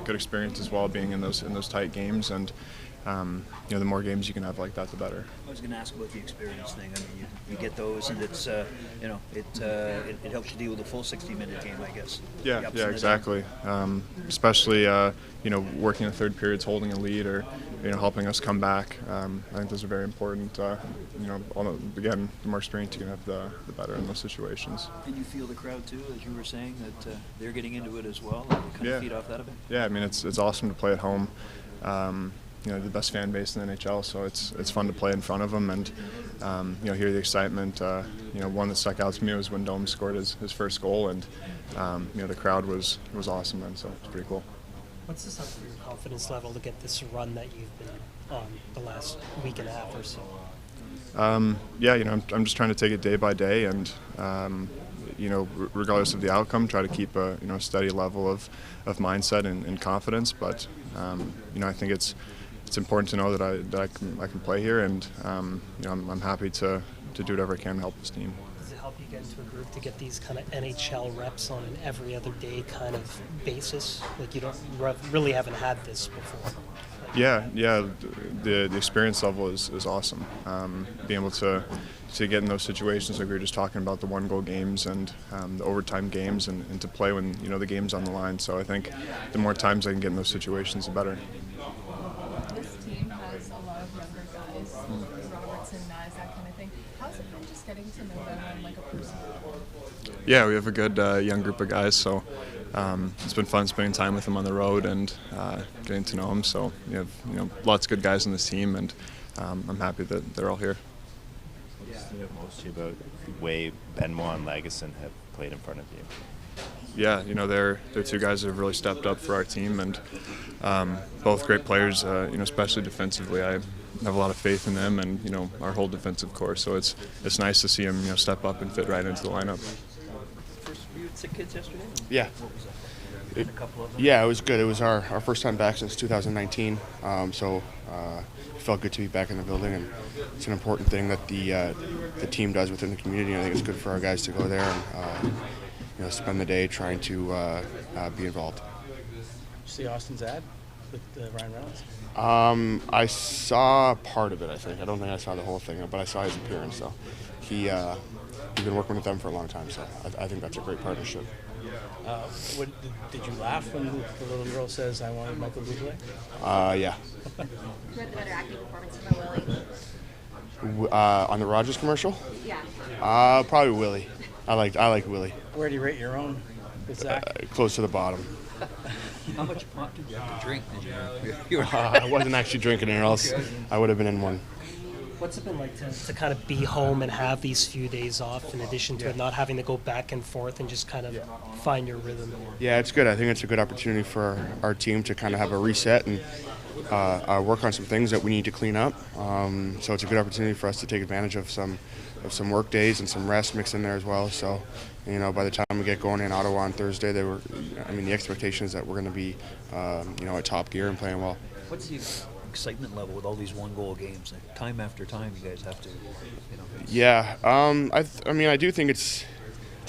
good experience as well, being in those tight games, and the more games you can have like that, the better. I was going to ask about the experience thing. I mean, you get those, and it's it helps you deal with a full 60-minute game, I guess. Yeah, exactly. Especially working in the third periods, holding a lead, or helping us come back. I think those are very important. Again, the more experience you can have, the better in those situations. And you feel the crowd too, as you were saying, that they're getting into it as well. And kind of feed off that a bit. Yeah, I mean it's awesome to play at home. The best fan base in the NHL, so it's fun to play in front of them and hear the excitement. One that stuck out to me was when Dome scored his first goal, and the crowd was awesome then, so it's pretty cool. What's this up for your confidence level to get this run that you've been on the last week and a half or so? I'm just trying to take it day by day, and regardless of the outcome, try to keep a steady level of mindset and confidence. But I think it's important to know that I can play here, and I'm happy to do whatever I can to help this team. Does it help you get into a group to get these kind of NHL reps on an every other day kind of basis? Like you really haven't had this before. Yeah. The experience level is awesome. Being able to get in those situations like we were just talking about, the 1-goal games and the overtime games, and to play when the game's on the line. So I think the more times I can get in those situations, the better. This team has a lot of younger guys, Robertson, Nyes, that kind of thing. How's it been just getting to know them on like a personal level? Yeah, we have a good young group of guys, so it's been fun spending time with them on the road and getting to know them. So we have lots of good guys on this team, and I'm happy that they're all here. What stood out most to you about the way Benoit and Lagesson have played in front of you? Yeah, they're two guys that have really stepped up for our team, and both great players. Especially defensively, I have a lot of faith in them, and our whole defensive core. So it's nice to see them step up and fit right into the lineup. First, were you at Sick Kids yesterday? Yeah. What was that? A couple of them? Yeah, it was good. It was our first time back since 2019, so it felt good to be back in the building, and it's an important thing that the team does within the community. I think it's good for our guys to go there and spend the day trying to be involved. Did you see Austin's ad with Ryan Reynolds? I saw part of it, I think. I don't think I saw the whole thing, but I saw his appearance. So he's been working with them for a long time, so I think that's a great partnership. Did you laugh when the little girl says, "I wanted Michael Bublé"? Yeah. Who had the better acting performance for Willie? On the Rogers commercial? Yeah. Probably Willie. I like Willie. Where do you rate your own with Zach? Close to the bottom. How much pot did you have to drink? Did you? I wasn't actually drinking it, or else I would have been in one. What's it been like to kind of be home and have these few days off, in addition to it not having to go back and forth and just kind of find your rhythm? Yeah, it's good. I think it's a good opportunity for our team to kind of have a reset and work on some things that we need to clean up. So it's a good opportunity for us to take advantage of some work days and some rest mixed in there as well. So, by the time we get going in Ottawa on Thursday, the expectation is that we're going to be, at top gear and playing well. What's the excitement level with all these 1-goal games? Like, time after time, you guys have to, Yeah, I do think it's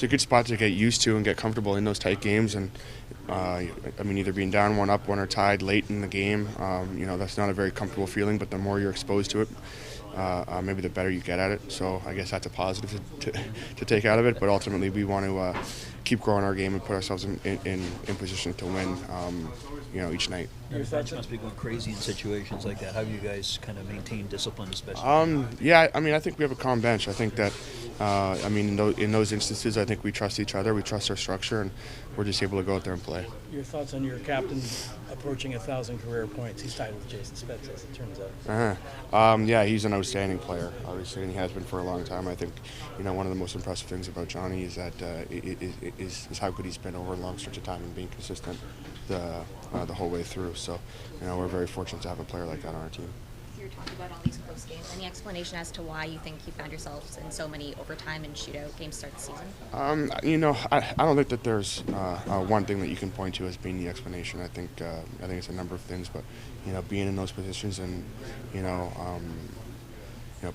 a good spot to get used to and get comfortable in those tight games, and either being down 1, up 1, or tied late in the game, that's not a very comfortable feeling. But the more you're exposed to it, maybe the better you get at it. So I guess that's a positive to take out of it. But ultimately, we want to keep growing our game and put ourselves in position to win, each night. Your bench must be going crazy in situations like that. How do you guys kind of maintain discipline, especially? I think we have a calm bench. I think that, in those instances, I think we trust each other, we trust our structure, and we're just able to go out there and play. Your thoughts on your captain approaching 1,000 career points? He's tied with Jason Spetz, as it turns out. He's an outstanding player, obviously, and he has been for a long time. I think, one of the most impressive things about Johnny is that is how good he's been over a long stretch of time and being consistent the whole way through. So, we're very fortunate to have a player like that on our team. You're talking about all these close games. Any explanation as to why you think you found yourselves in so many overtime and shootout games to start the season? I don't think that there's one thing that you can point to as being the explanation. I think it's a number of things, but being in those positions and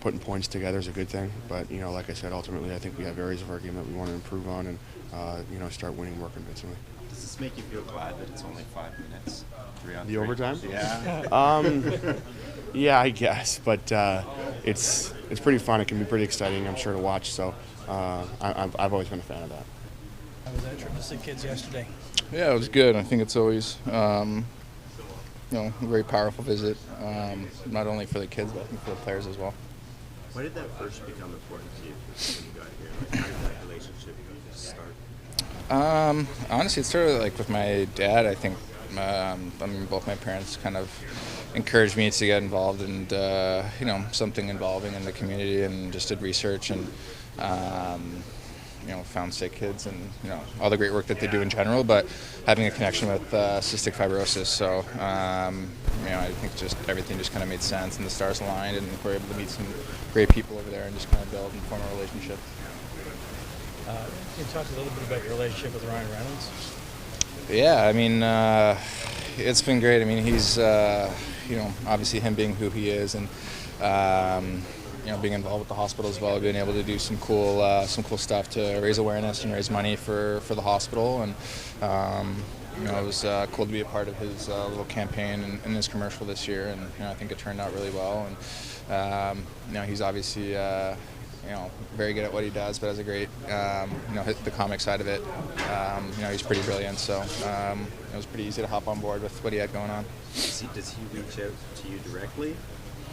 putting points together is a good thing. But like I said, ultimately I think we have areas of our game that we want to improve on and start winning more convincingly. Does this make you feel glad that it's only 5 minutes? 3-on-3? The overtime? Yeah. Yeah, I guess, but it's pretty fun. It can be pretty exciting, I'm sure, to watch. So I've always been a fan of that. How was that trip to Sick Kids yesterday? Yeah, it was good. I think it's always, a very powerful visit, not only for the kids, but I think for the players as well. Why did that first become important to you when you got here? Like, how did that relationship start? Honestly, it started with my dad. I think both my parents kind of encouraged me to get involved and something involving in the community, and just did research and found Sick Kids and all the great work that they do in general, but having a connection with cystic fibrosis. So I think just everything just kind of made sense, and the stars aligned, and we're able to meet some great people over there and just kind of build and form a relationship. Can you talk a little bit about your relationship with Ryan Reynolds? Yeah, it's been great. He's obviously him being who he is, and being involved with the hospital as well, being able to do some cool stuff to raise awareness and raise money for the hospital, and it was cool to be a part of his little campaign in his commercial this year, and I think it turned out really well. And he's obviously very good at what he does, but has a great the comic side of it. He's pretty brilliant, so it was pretty easy to hop on board with what he had going on. Does he reach out to you directly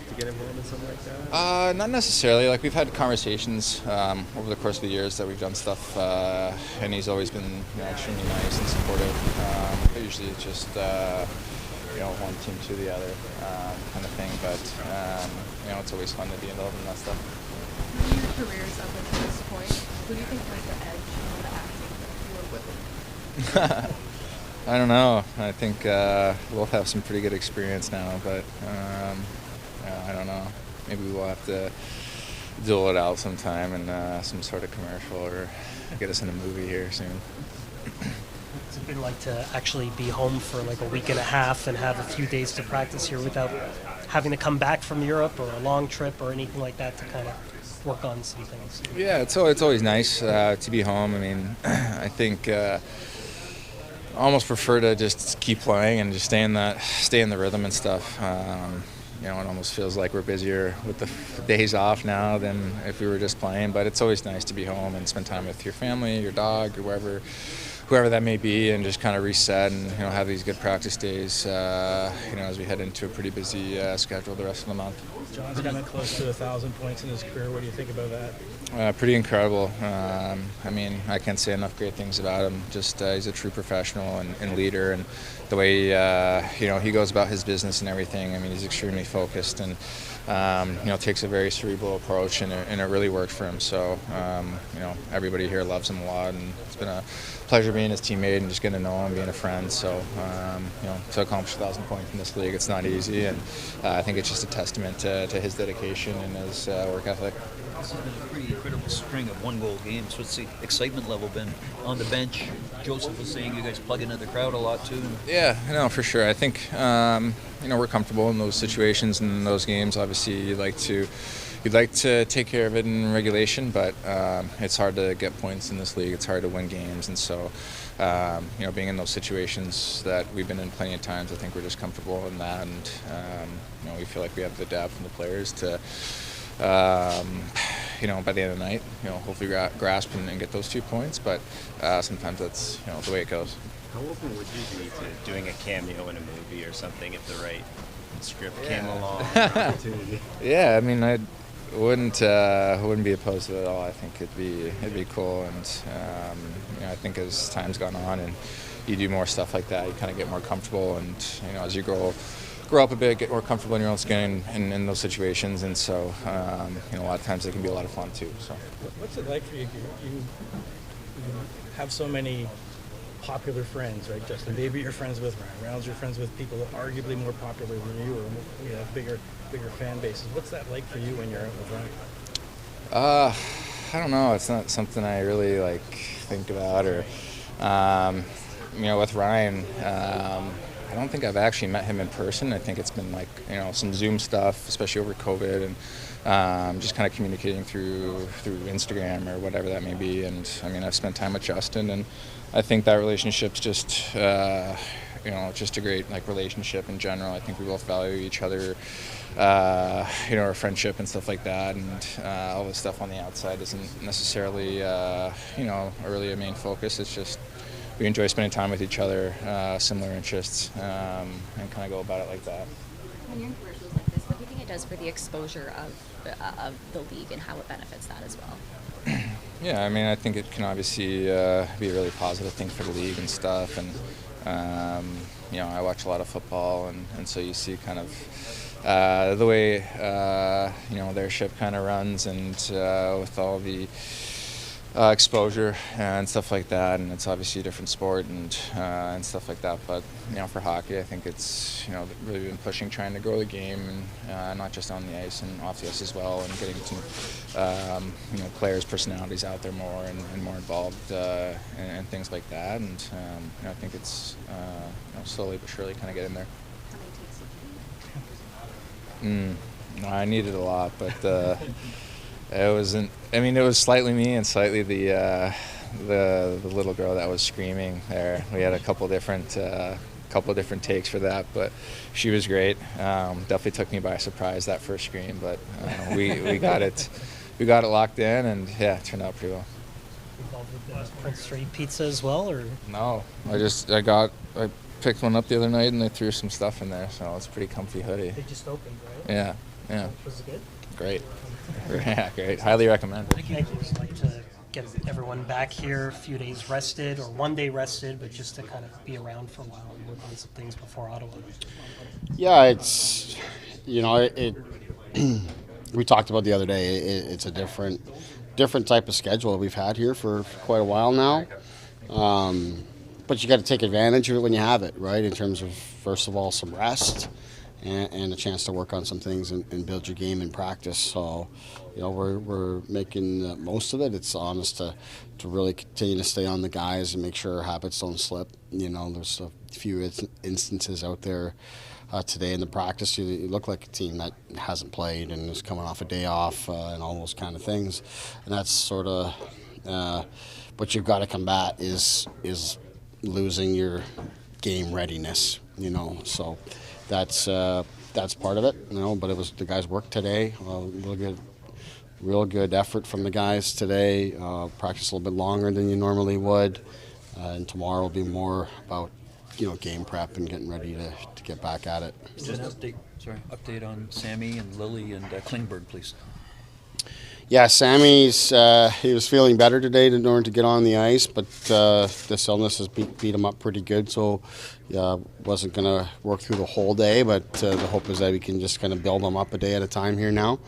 to get involved in something like that? Not necessarily. We've had conversations over the course of the years that we've done stuff, and he's always been extremely nice and supportive. But usually it's just one team to the other kind of thing. But it's always fun to be involved in that stuff. Your careers up until this point, who do you think has the edge in the acting that you were with? I don't know. I think we'll have some pretty good experience now, but I don't know. Maybe we'll have to duel it out sometime in some sort of commercial, or get us in a movie here soon. What's it been like to actually be home for a week and a half and have a few days to practice here without having to come back from Europe or a long trip or anything like that to kind of work on some things? Yeah, it's always nice to be home. I think I almost prefer to just keep playing and just stay in the rhythm and stuff. It almost feels like we're busier with the days off now than if we were just playing. But it's always nice to be home and spend time with your family, your dog, or whoever that may be, and just kind of reset and have these good practice days. As we head into a pretty busy schedule the rest of the month. John's coming close to 1,000 points in his career. What do you think about that? Pretty incredible. I can't say enough great things about him. Just he's a true professional and leader, and the way he goes about his business and everything. He's extremely focused and takes a very cerebral approach, and it really worked for him. So everybody here loves him a lot, and it's been a pleasure being his teammate and just getting to know him, being a friend. So to accomplish 1,000 points in this league, it's not easy, and I think it's just a testament to his dedication and his work ethic. This has been a pretty incredible string of one-goal games. What's the excitement level been on the bench? Joseph was saying you guys plug into the crowd a lot too. Yeah, for sure. I think we're comfortable in those situations and in those games. Obviously, you'd like to take care of it in regulation, but it's hard to get points in this league. It's hard to win games, and so being in those situations that we've been in plenty of times, I think we're just comfortable in that, and we feel like we have the depth and the players to. By the end of the night, hopefully grasp and get those 2 points. But sometimes that's the way it goes. How open would you be to doing a cameo in a movie or something if the right script came along? Opportunity. Yeah, I wouldn't be opposed to it at all. I think it'd be cool, and I think as time's gone on and you do more stuff like that, you kind of get more comfortable, and as you grow up a bit, get more comfortable in your own skin in those situations, and so a lot of times it can be a lot of fun too. So, what's it like for you? You have so many popular friends, right, Justin? Maybe you're friends with Ryan Reynolds, you're friends with people that are arguably more popular than you, or have bigger fan bases. What's that like for you when you're out with Ryan? I don't know. It's not something I really think about, or with Ryan. I don't think I've actually met him in person. I think it's been like, some Zoom stuff, especially over COVID, and just kind of communicating through Instagram or whatever that may be. And I mean, I've spent time with Justin, and I think that relationship's just just a great relationship in general. I think we both value each other, our friendship and stuff like that, and all the stuff on the outside isn't necessarily really a main focus. It's just we enjoy spending time with each other, similar interests, and kind of go about it like that. When you're in commercials like this, what do you think it does for the exposure of the league and how it benefits that as well? Yeah, I mean, I think it can obviously be a really positive thing for the league and stuff, and I watch a lot of football, and so you see kind of the way their ship kind of runs, and with all the exposure and stuff like that, and it's obviously a different sport and stuff like that. But for hockey, I think it's really been pushing, trying to grow the game, and not just on the ice and off the ice as well, and getting some players' personalities out there more and more involved and things like that. And I think it's slowly but surely kind of getting there. No, I needed a lot, but. It wasn't. I mean, it was slightly me and slightly the little girl that was screaming there. We had a couple different takes for that, but she was great. Definitely took me by surprise, that first scream, but we got it. We got it locked in, and yeah, it turned out pretty well. Involved with Prince Street Pizza as well, or? No, I picked one up the other night and I threw some stuff in there, so it's a pretty comfy hoodie. They just opened, right? Yeah. Was it good? Great. Yeah, great. Highly recommend it. Thank you. I'd like to get everyone back here, a few days rested, or one day rested, but just to kind of be around for a while and work on some things before Ottawa. Yeah, it's, we talked about the other day, it's a different type of schedule we've had here for quite a while now. But you got to take advantage of it when you have it, right? In terms of, first of all, some rest and a chance to work on some things and build your game in practice. So, we're making the most of it. It's on us to really continue to stay on the guys and make sure our habits don't slip. There's a few instances out there today in the practice. You look like a team that hasn't played and is coming off a day off and all those kind of things. And that's sort of what you've got to combat is losing your game readiness. So that's part of it. But it was the guys' work today. Real good effort from the guys today. Practice a little bit longer than you normally would, and tomorrow will be more about game prep and getting ready to get back at it. Just update on Sammy and Lily and Klingberg, please. Yeah, Sammy's he was feeling better today in order to get on the ice, but this illness has beat him up pretty good, so wasn't going to work through the whole day, but the hope is that we can just kind of build him up a day at a time here now.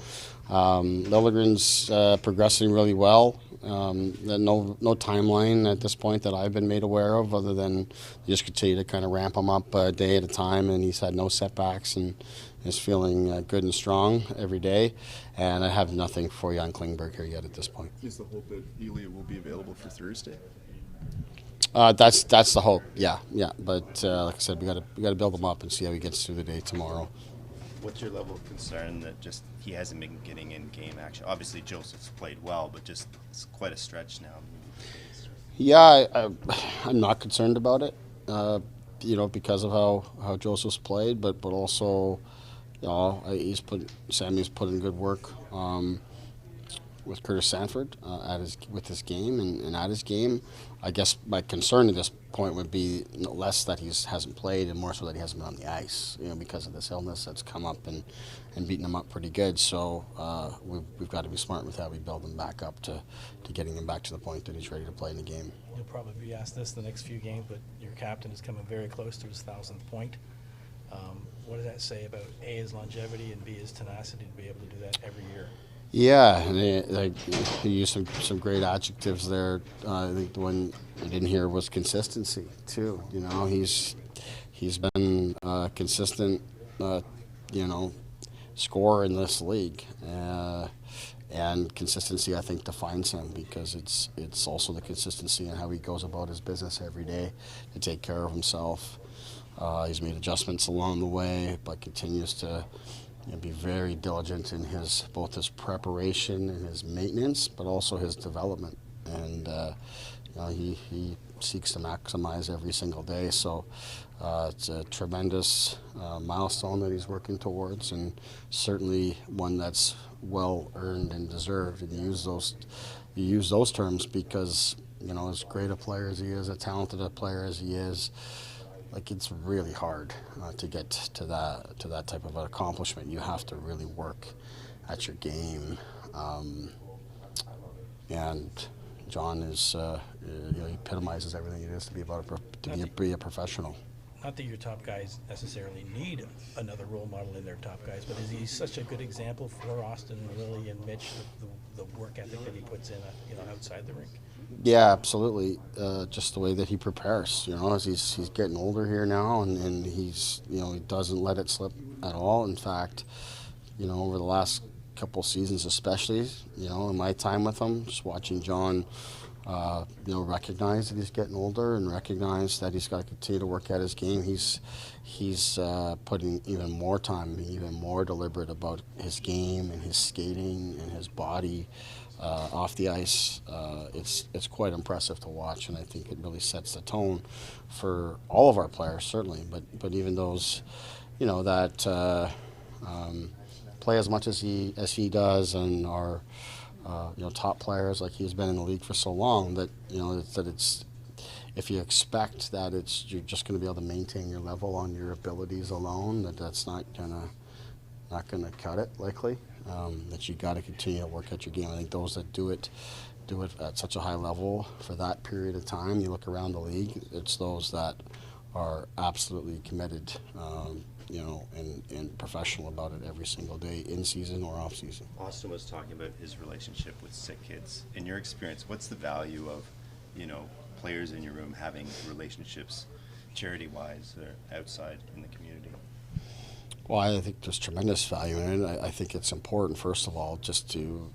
Lilligren's progressing really well. No timeline at this point that I've been made aware of, other than just continue to kind of ramp him up a day at a time, and he's had no setbacks and is feeling good and strong every day. And I have nothing for you on Klingberg here yet at this point. Is the hope that Rielly will be available for Thursday? That's the hope. Yeah. But like I said, we got to build him up and see how he gets through the day tomorrow. What's your level of concern that just he hasn't been getting in game action? Obviously, Joseph's played well, but just it's quite a stretch now. Yeah, I'm not concerned about it. Because of how Joseph's played, but also, Sammy's put in good work with Curtis Sanford with his game and at his game. I guess my concern at this point would be less that he hasn't played and more so that he hasn't been on the ice, because of this illness that's come up and beaten him up pretty good. So we've got to be smart with how we build him back up to getting him back to the point that he's ready to play in the game. You'll probably be asked this the next few games, but your captain is coming very close to his 1,000th point. What does that say about A, his longevity, and B, his tenacity to be able to do that every year? Yeah, and he used some great adjectives there. I think the one I didn't hear was consistency too. He's been a consistent, scorer in this league, and consistency I think defines him, because it's also the consistency in how he goes about his business every day to take care of himself. He's made adjustments along the way, but continues to be very diligent in both his preparation and his maintenance, but also his development. And he seeks to maximize every single day. So it's a tremendous milestone that he's working towards, and certainly one that's well earned and deserved. And you use those terms because as great a player as he is, a talented a player as he is, like, it's really hard to get to that type of an accomplishment. You have to really work at your game, and John is he epitomizes everything it is to be a professional. Not that your top guys necessarily need another role model in their top guys, but is he such a good example for Auston, Rielly, and Mitch, the work ethic that he puts in outside the rink? Yeah, absolutely. Just the way that he prepares, as he's getting older here now, and he's he doesn't let it slip at all. In fact, over the last couple seasons, especially, in my time with him, just watching John, recognize that he's getting older and recognize that he's got to continue to work at his game. He's putting even more time, even more deliberate about his game and his skating and his body off the ice. It's quite impressive to watch, and I think it really sets the tone for all of our players, certainly, but even those, that play as much as he does and are top players, like he's been in the league for so long, that it's, if you expect that you're just going to be able to maintain your level on your abilities alone, that's not gonna cut it likely. That you got to continue to work at your game. I think those that do it at such a high level for that period of time. You look around the league, it's those that are absolutely committed, and professional about it every single day, in season or off season. Auston was talking about his relationship with sick kids. In your experience, what's the value of, players in your room having relationships, charity-wise or outside in the community? Well, I think there's tremendous value in it. I think it's important, first of all, just to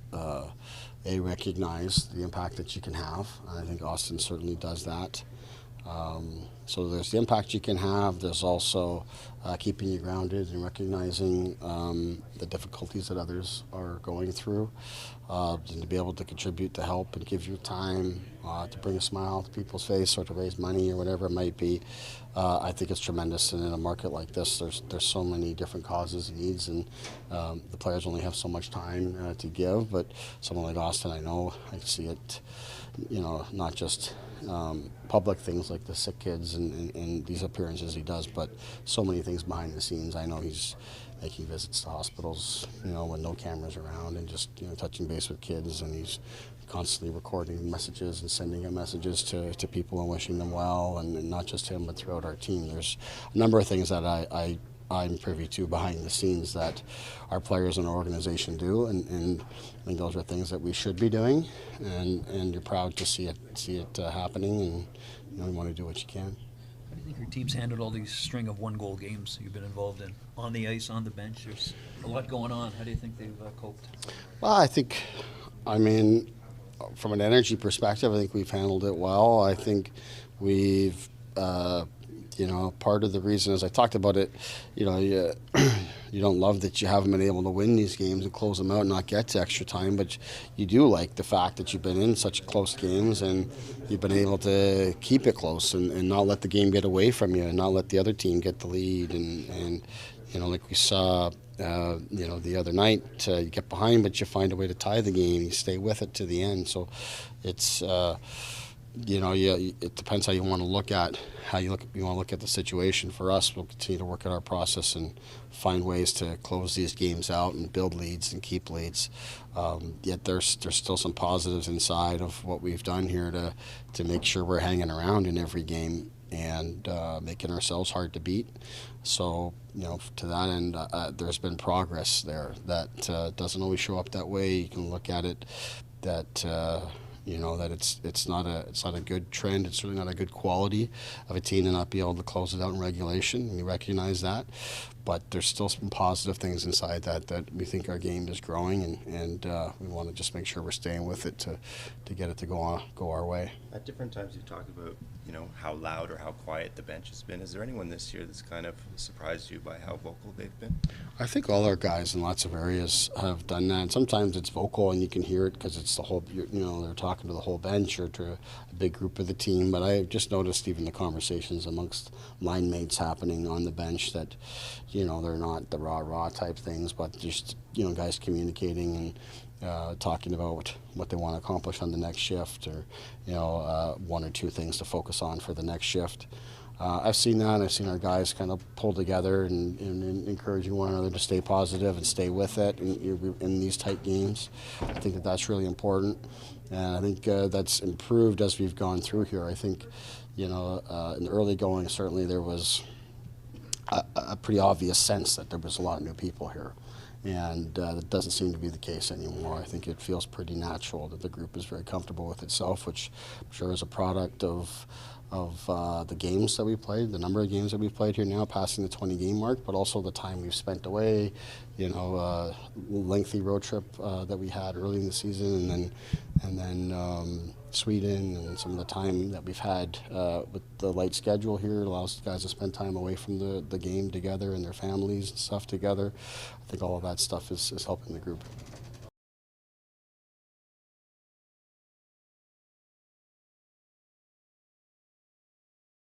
recognize the impact that you can have. I think Auston certainly does that. So there's the impact you can have. There's also keeping you grounded and recognizing the difficulties that others are going through, and to be able to contribute to help and give your time to bring a smile to people's face or to raise money or whatever it might be. I think it's tremendous. And in a market like this, there's so many different causes and needs, and the players only have so much time to give. But someone like Auston, I know, I see it, not just public things like the sick kids and these appearances he does, but so many things behind the scenes. I know he's making visits to hospitals, when no cameras around, and just touching base with kids, and he's constantly recording messages and sending out messages to people and wishing them well, and not just him, but throughout our team. There's a number of things that I'm privy to behind the scenes that our players in our organization do, and I think those are things that we should be doing, and you're proud to see it happening, and you want to do what you can. How do you think your team's handled all these string of one-goal games you've been involved in? On the ice, on the bench, there's a lot going on. How do you think they've coped? Well, from an energy perspective, I think we've handled it well. I think we've part of the reason, as I talked about it, you don't love that you haven't been able to win these games and close them out and not get to extra time, but you do like the fact that you've been in such close games and you've been able to keep it close and not let the game get away from you and not let the other team get the lead. And like we saw, the other night, you get behind, but you find a way to tie the game. You stay with it to the end. So it's... it depends how you want to look at the situation. For us, we'll continue to work at our process and find ways to close these games out and build leads and keep leads. Yet there's still some positives inside of what we've done here to make sure we're hanging around in every game and making ourselves hard to beat. So, to that end, there's been progress there that doesn't always show up that way. You can look at it that You know that it's not a good trend. It's really not a good quality of a team to not be able to close it out in regulation. We recognize that, but there's still some positive things inside that we think our game is growing, and we want to just make sure we're staying with it to get it to go our way. At different times you've talked about, you know, how loud or how quiet the bench has been. Is there anyone this year that's kind of surprised you by how vocal they've been? I think all our guys in lots of areas have done that. And sometimes it's vocal and you can hear it because it's the whole, you know, they're talking to the whole bench or to a big group of the team. But I've just noticed even the conversations amongst line mates happening on the bench that, you know, they're not the rah-rah type things, but just, you know, guys communicating and talking about what they want to accomplish on the next shift, or you know, one or two things to focus on for the next shift. I've seen that. I've seen our guys kind of pull together and encouraging one another to stay positive and stay with it in these tight games. I think that that's really important, and I think that's improved as we've gone through here. I think, you know, in the early going, certainly there was a pretty obvious sense that there was a lot of new people here. And that doesn't seem to be the case anymore. I think it feels pretty natural that the group is very comfortable with itself, which I'm sure is a product of the games that we played, the number of games that we've played here now, passing the 20-game mark, but also the time we've spent away, you know, lengthy road trip that we had early in the season, and then Sweden, and some of the time that we've had with the light schedule here allows guys to spend time away from the game together and their families and stuff together. I think all of that stuff is helping the group.